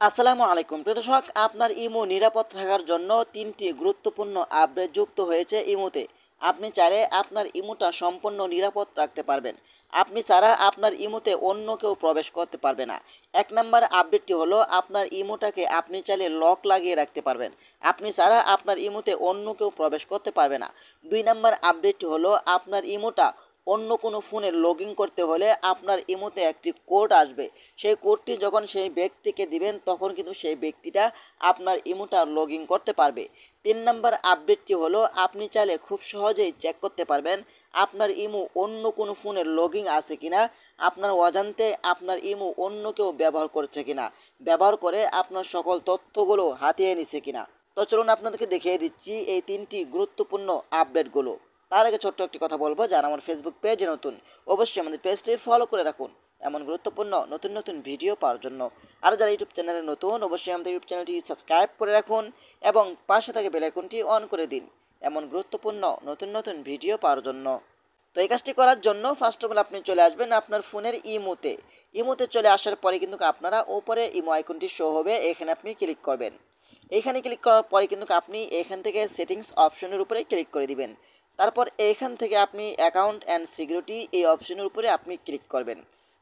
আসসালামু আলাইকুম প্রিয় দর্শক, আপনার ইমো নিরাপদ থাকার জন্য তিনটি গুরুত্বপূর্ণ আপডেট যুক্ত হয়েছে ইমোতে। আপনি চাইলে আপনার ইমোটা সম্পূর্ণ নিরাপদ রাখতে পারবেন। আপনি ছাড়া আপনার ইমোতে অন্য কেউ প্রবেশ করতে পারবে না। এক নম্বর আপডেটটি হলো, আপনার ইমোটাকে আপনি চাইলে লক লাগিয়ে রাখতে পারবেন। আপনি ছাড়া আপনার ইমোতে অন্য কেউ প্রবেশ করতে পারবে না। দুই নম্বর আপডেটটি হলো, আপনার ইমোটা অন্য কোনো ফোনে লগ ইন করতে হলে আপনার ইমোতে একটি কোড আসবে। সেই কোডটি যখন সেই ব্যক্তিকে দিবেন তখন কিন্তু সেই ব্যক্তিটা আপনার ইমোটা লগ ইন করতে পারবে। তিন নম্বর আপডেটটি হলো, আপনি চাইলে খুব সহজেই চেক করতে পারবেন আপনার ইমো অন্য কোনো ফোনে লগ ইন আছে কিনা, আপনার অজান্তে আপনার ইমো অন্য কেউ ব্যবহার করছে কিনা, ব্যবহার করে আপনার সকল তথ্যগুলো হাতিয়ে নিছে কিনা। তো চলুন আপনাদেরকে দেখিয়ে দিচ্ছি এই তিনটি গুরুত্বপূর্ণ আপডেটগুলো। তার আগে ছোট্ট একটি কথা বলবো, যারা আমার ফেসবুক পেজে নতুন অবশ্যই আমাদের পেজটি ফলো করে রাখুন এমন গুরুত্বপূর্ণ নতুন নতুন ভিডিও পাওয়ার জন্য। আর যারা ইউটিউব চ্যানেলে নতুন অবশ্যই আমাদের ইউটিউব চ্যানেলটি সাবস্ক্রাইব করে রাখুন এবং পাশে থাকা বেল আইকনটি অন করে দিন এমন গুরুত্বপূর্ণ নতুন নতুন ভিডিও পাওয়ার জন্য। তো এই কাজটি করার জন্য ফার্স্ট অফ অল আপনি চলে আসবেন আপনার ফোনের ইমোতে। ইমোতে চলে আসার পরে কিন্তু আপনারা ওপরে ইমো আইকনটি শো হবে, এখানে আপনি ক্লিক করবেন। এইখানে ক্লিক করার পরে কিন্তু আপনি এখান থেকে সেটিংস অপশনের উপরে ক্লিক করে দিবেন। তারপর এইখান থেকে আপনি অ্যাকাউন্ট অ্যান্ড সিকিউরিটি এই অপশনের উপরে আপনি ক্লিক করবেন।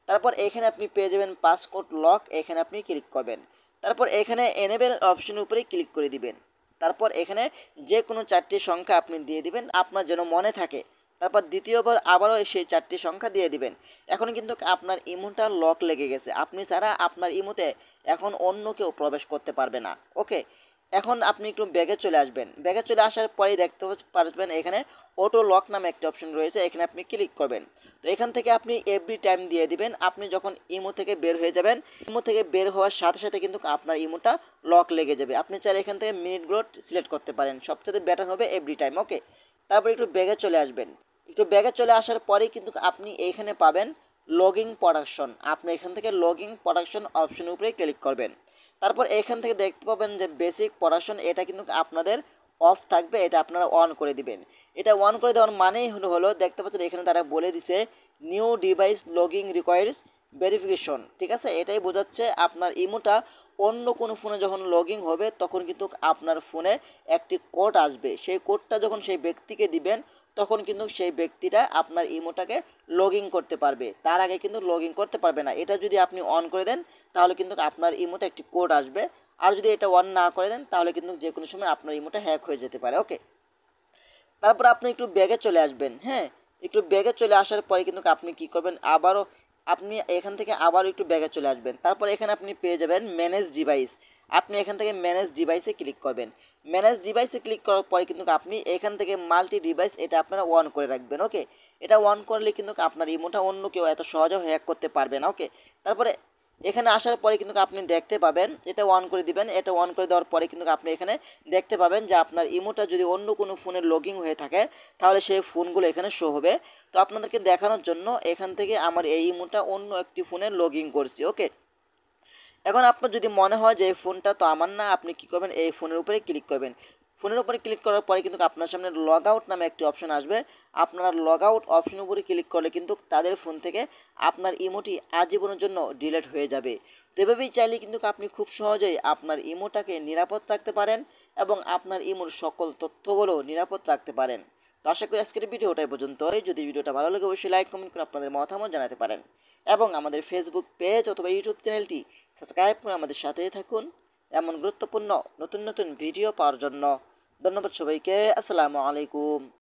তারপর এখানে আপনি পেয়ে যাবেন পাসকোড লক, এখানে আপনি ক্লিক করবেন। তারপর এখানে এনেবেল অপশনের উপরে ক্লিক করে দিবেন। তারপর এখানে যে কোনো চারটি সংখ্যা আপনি দিয়ে দিবেন আপনার যেন মনে থাকে। তারপর দ্বিতীয়বার আবারও সেই চারটি সংখ্যা দিয়ে দিবেন। এখন কিন্তু আপনার ইমোটা লক লেগে গেছে, আপনি ছাড়া আপনার ইমোতে এখন অন্য কেউ প্রবেশ করতে পারবে না। ওকে, এখন আপনি একটু ব্যাগে চলে আসবেন। ব্যাগে চলে আসার পরেই দেখতে পারবেন এখানে অটো লক নামে একটা অপশন রয়েছে, এখানে আপনি ক্লিক করবেন। তো এখান থেকে আপনি এভরি টাইম দিয়ে দিবেন। আপনি যখন ইমো থেকে বের হয়ে যাবেন, ইমো থেকে বের হওয়ার সাথে সাথে কিন্তু আপনার ইমোটা লক লেগে যাবে। আপনি চাইলে এখান থেকে মিনিটগুলো সিলেক্ট করতে পারেন, সবচেয়ে বেটার হবে এভরি টাইম। ওকে, তারপর একটু ব্যাগে চলে আসবেন। একটু ব্যাগে চলে আসার পরেই কিন্তু আপনি এইখানে পাবেন লগিং প্রোডাকশন। আপনি এখান থেকে লগিং প্রোডাকশন অপশনের উপরে ক্লিক করবেন। তারপর এখান থেকে দেখতে পাবেন যে বেসিক প্রোডাকশন, এটা কিন্তু আপনাদের অফ থাকবে, এটা আপনারা অন করে দিবেন। এটা অন করে দেওয়ার মানেই হলো দেখতে পাচ্ছেন এখানে তারা বলে দিছে new device logging requires verification. ঠিক আছে, এটাই বোঝাচ্ছে আপনার ইমোটা অন্য কোনো ফোনে যখন লগিং হবে তখন কিন্তু আপনার ফোনে একটি কোড আসবে। সেই কোডটা যখন সেই ব্যক্তিকে দিবেন তখন কিন্তু সেই ব্যক্তিটা আপনার ইমোটাকে লগ ইন করতে পারবে, তার আগে কিন্তু লগ ইন করতে পারবে না। এটা যদি আপনি অন করে দেন তাহলে কিন্তু আপনার ইমোতে একটি কোড আসবে, আর যদি এটা অন না করে দেন তাহলে কিন্তু যে কোনো সময় আপনার ইমোটা হ্যাক হয়ে যেতে পারে। ওকে, তারপর আপনি একটু ব্যাগে চলে আসবেন। হ্যাঁ, একটু ব্যাগে চলে আসার পরে কিন্তু আপনি কি করবেন, আবারও আপনি এখান থেকে আবারও একটু ব্যাগে চলে আসবেন। তারপর এখানে আপনি পেয়ে যাবেন ম্যানেজ ডিভাইস। আপনি এখান থেকে ম্যানেজ ডিভাইসে ক্লিক করবেন। ম্যানেজ ডিভাইসে ক্লিক করার পরে কিন্তু আপনি এখান থেকে মাল্টি ডিভাইস এটা আপনারা অন করে রাখবেন। ওকে, এটা অন করলে কিন্তু আপনার ইমোটা অন্য কেউ এত সহজে হ্যাক করতে পারবে না। ওকে, তারপরে এখানে আসার পরে কিন্তু আপনি দেখতে পাবেন, এটা অন করে দিবেন। এটা অন করে দেওয়ার পরে কিন্তু আপনি এখানে দেখতে পাবেন যে আপনার ইমোটা যদি অন্য কোনো ফোনে লগিং হয়ে থাকে তাহলে সেই ফোনগুলো এখানে শো হবে। তো আপনাদেরকে দেখানোর জন্য এখান থেকে আমার এই ইমোটা অন্য একটি ফোনে লগিং করছি। ওকে, এখন আপনার যদি মনে হয় যে এই ফোনটা তো আমার না, আপনি কী করবেন, এই ফোনের উপরে ক্লিক করবেন। ফোনের উপরে ক্লিক করার পরে কিন্তু আপনার সামনে লগ আউট নামে একটি অপশন আসবে। আপনারা লগ আউট অপশনের উপরে ক্লিক করলে কিন্তু তাদের ফোন থেকে আপনার ইমোটি আজীবনের জন্য ডিলিট হয়ে যাবে। তো এভাবেই চাইলে কিন্তু আপনি খুব সহজেই আপনার ইমোটাকে নিরাপদ রাখতে পারেন এবং আপনার ইমোর সকল তথ্যগুলো নিরাপদ রাখতে পারেন। তো আশা করি আজকের ভিডিওটাই পর্যন্তই। যদি ভিডিওটা ভালো লাগে অবশ্যই লাইক কমেন্ট করে আপনাদের মতামত জানাতে পারেন এবং আমাদের ফেসবুক পেজ অথবা ইউটিউব চ্যানেলটি সাবস্ক্রাইব করে আমাদের সাথেই থাকুন এমন গুরুত্বপূর্ণ নতুন নতুন ভিডিও পাওয়ার জন্য। ধন্যবাদ সবাইকে। আসসালামু আলাইকুম।